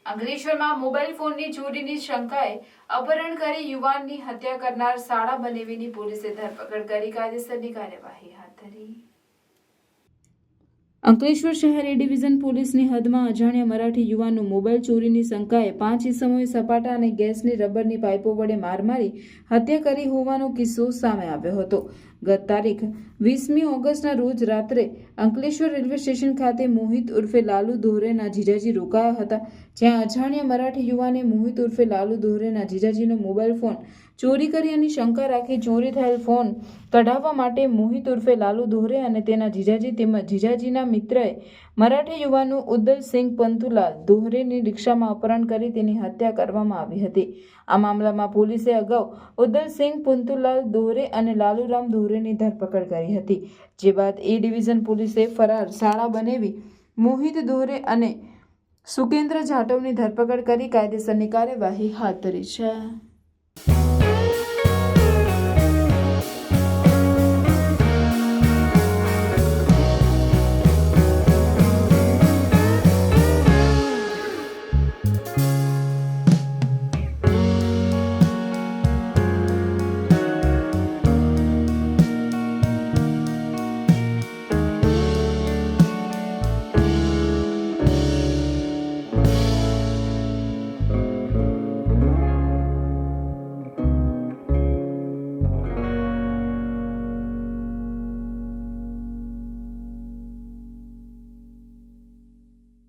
અંકલેશ્વરમાં મોબાઈલ ફોનની ચોરીની શંકાએ અપહરણ કરી યુવાનની હત્યા કરનાર શાળા બનેવીની પોલીસે ધરપકડ કરી કાયદેસરની કાર્યવાહી હાથ ધરી। અંકલેશ્વર શહેર એ ડિવિઝન પોલીસની હદમાં અજાણ્યા મરાઠી યુવાનનું મોબાઈલ ચોરીની શંકાએ 5 ઇસમોએ સપાટા અને ગેસની રબરની પાઇપો વડે માર મારી હત્યા કરી હોવાનો કિસ્સો સામે આવ્યો હતો। ગત તારીખ 20મી ઓગસ્ટના રોજ રાત્રે અંકલેશ્વર રેલવે સ્ટેશન ખાતે મોહિત ઉર્ફે લાલુ દોહરેના જીજાજી રોકાયા હતા, જ્યાં અજાણ્યા મરાઠી યુવાને મોહિત ઉર્ફે લાલુ દોહરેના જીજાજીનો મોબાઈલ ફોન ચોરી કર્યાની શંકા રાખી ચોરી થયેલ ફોન કઢાવવા માટે મોહિત ઉર્ફે લાલુ દોહરે અને તેના જીજાજી તેમજ જીજાજીના મિત્રએ મરાઠી યુવાનનું ઉદ્દલસિંહ પંતુલાલ દોહરેની રિક્ષામાં અપહરણ કરી તેની હત્યા કરવામાં આવી હતી। આ મામલામાં પોલીસે અગાઉ ઉદ્દલસિંહ પંતુલાલ દોહરે અને લાલુરામ દોહરેની ધરપકડ કરી હતી, જે બાદ એ ડિવિઝન પોલીસે ફરાર શાળા બનેવી મોહિત દોહરે અને સુકેન્દ્ર જાટવની ધરપકડ કરી કાયદેસરની કાર્યવાહી હાથ ધરી છે।